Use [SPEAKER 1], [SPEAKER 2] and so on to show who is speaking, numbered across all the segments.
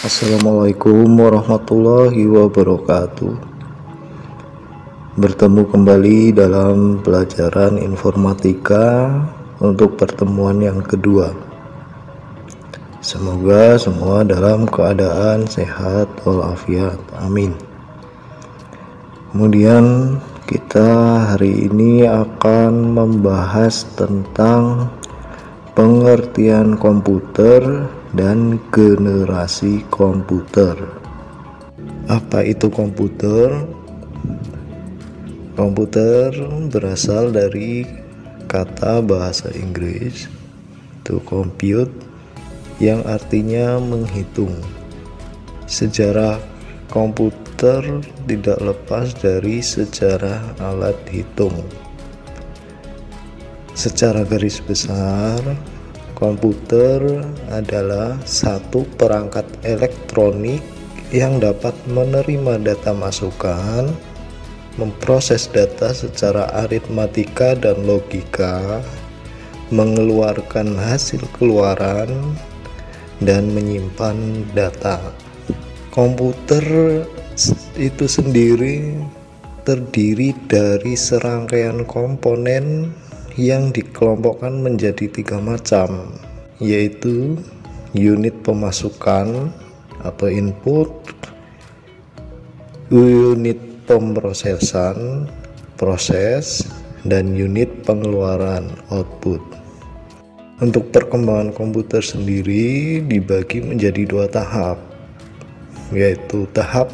[SPEAKER 1] Assalamualaikum warahmatullahi wabarakatuh. Bertemu kembali dalam pelajaran informatika untuk pertemuan yang kedua. Semoga semua dalam keadaan sehat walafiat, amin. Kemudian kita hari ini akan membahas tentang pengertian komputer dan generasi komputer. Apa itu komputer? Komputer berasal dari kata bahasa Inggris to compute yang artinya menghitung. Sejarah komputer tidak lepas dari sejarah alat hitung. Secara garis besar, komputer adalah satu perangkat elektronik yang dapat menerima data masukan, memproses data secara aritmatika dan logika, mengeluarkan hasil keluaran, dan menyimpan data. Komputer itu sendiri terdiri dari serangkaian komponen yang dikelompokkan menjadi 3 macam, yaitu unit pemasukan atau input, unit pemrosesan proses, dan unit pengeluaran output. Untuk perkembangan komputer sendiri dibagi menjadi 2 tahap, yaitu tahap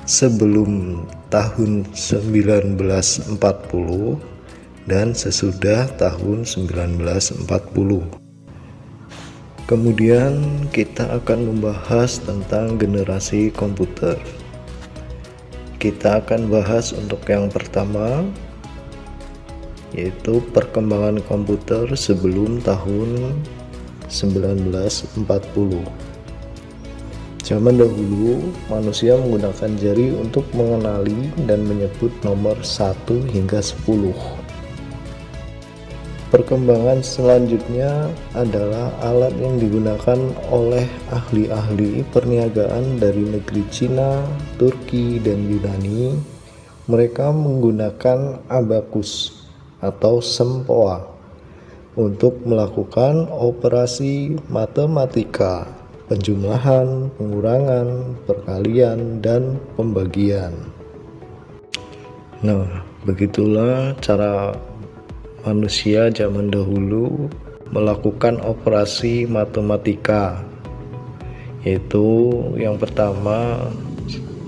[SPEAKER 1] sebelum tahun 1940 dan sesudah tahun 1940. Kemudian kita akan membahas tentang generasi komputer. Kita akan bahas untuk yang pertama, yaitu perkembangan komputer sebelum tahun 1940. Zaman dahulu, manusia menggunakan jari untuk mengenali dan menyebut nomor 1 hingga 10. Perkembangan selanjutnya adalah alat yang digunakan oleh ahli-ahli perniagaan dari negeri Cina, Turki, dan Yunani. Mereka menggunakan abakus atau sempoa untuk melakukan operasi matematika, penjumlahan, pengurangan, perkalian, dan pembagian. Nah, begitulah cara manusia zaman dahulu melakukan operasi matematika, yaitu yang pertama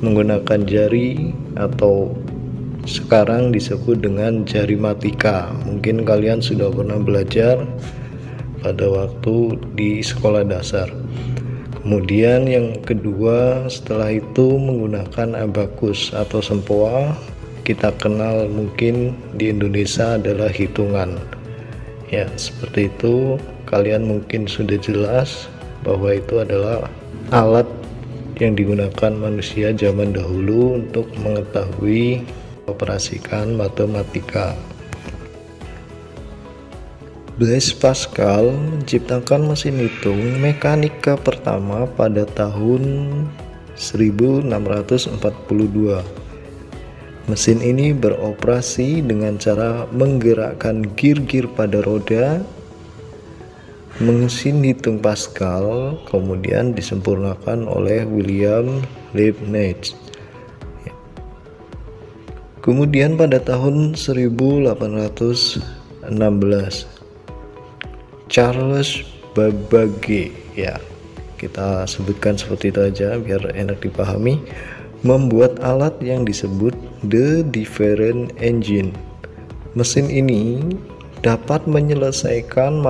[SPEAKER 1] menggunakan jari atau sekarang disebut dengan jari matika. Mungkin kalian sudah pernah belajar pada waktu di sekolah dasar. Kemudian yang kedua, setelah itu menggunakan abakus atau sempoa. Kita kenal mungkin di Indonesia adalah hitungan. Ya, seperti itu. Kalian mungkin sudah jelas bahwa itu adalah alat yang digunakan manusia zaman dahulu untuk mengetahui operasikan matematika. Blaise Pascal menciptakan mesin hitung mekanika pertama pada tahun 1642. Mesin ini beroperasi dengan cara menggerakkan gir-gir pada roda. Mesin hitung Pascal kemudian disempurnakan oleh William Leibniz. Kemudian pada tahun 1816, Charles Babbage, ya kita sebutkan seperti itu aja biar enak dipahami, membuat alat yang disebut The Difference Engine. Mesin ini dapat menyelesaikan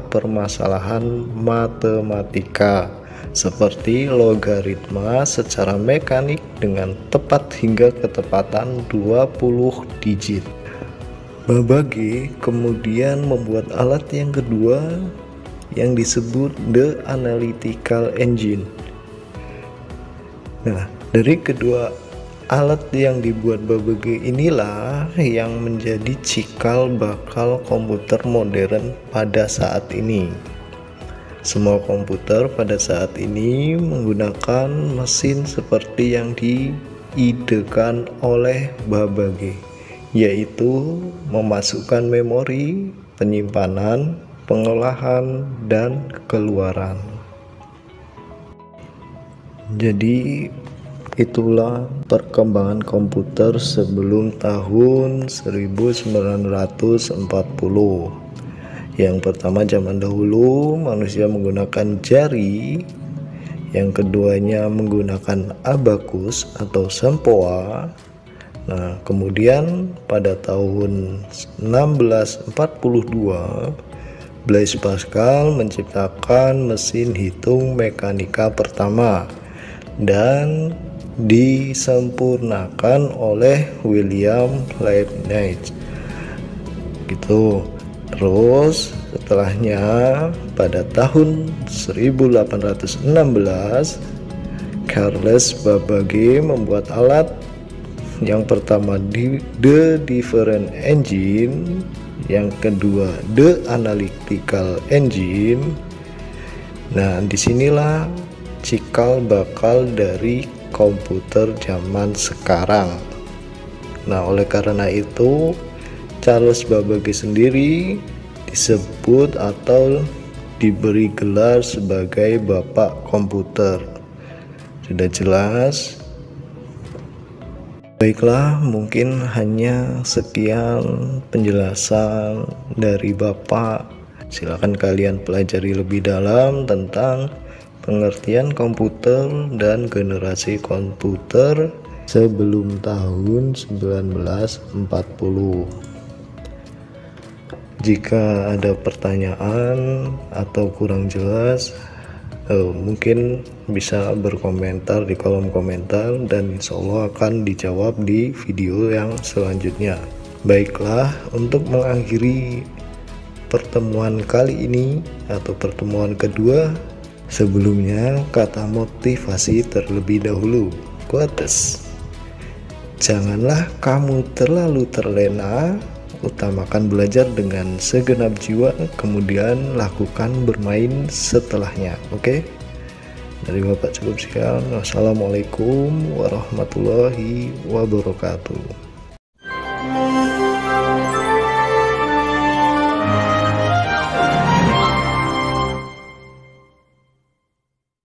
[SPEAKER 1] permasalahan matematika seperti logaritma secara mekanik dengan tepat hingga ketepatan 20 digit. Babbage kemudian membuat alat yang kedua yang disebut The Analytical Engine. Nah, dari kedua alat yang dibuat Babbage inilah yang menjadi cikal bakal komputer modern pada saat ini. Semua komputer pada saat ini menggunakan mesin seperti yang diidekan oleh Babbage, yaitu memasukkan memori, penyimpanan, pengolahan, dan keluaran. Jadi itulah perkembangan komputer sebelum tahun 1940. Yang pertama, zaman dahulu manusia menggunakan jari. Yang keduanya menggunakan abakus atau sempoa. Nah, kemudian pada tahun 1642 Blaise Pascal menciptakan mesin hitung mekanika pertama dan disempurnakan oleh William Leibniz gitu. Terus setelahnya pada tahun 1816 Charles Babbage membuat alat yang pertama The Different Engine, yang kedua The Analytical Engine. Nah, disinilah cikal bakal dari komputer zaman sekarang. Nah, oleh karena itu Charles Babbage sendiri disebut atau diberi gelar sebagai Bapak Komputer. Sudah jelas? Baiklah, mungkin hanya sekian penjelasan dari Bapak. Silakan kalian pelajari lebih dalam tentang pengertian komputer dan generasi komputer sebelum tahun 1940. Jika ada pertanyaan atau kurang jelas, mungkin bisa berkomentar di kolom komentar dan insya Allah akan dijawab di video yang selanjutnya. Baiklah, untuk mengakhiri pertemuan kali ini atau pertemuan kedua, sebelumnya kata motivasi terlebih dahulu. Quotes: janganlah kamu terlalu terlena, utamakan belajar dengan segenap jiwa, kemudian lakukan bermain setelahnya. Oke? Dari Bapak cukup sekian. Wassalamualaikum warahmatullahi wabarakatuh.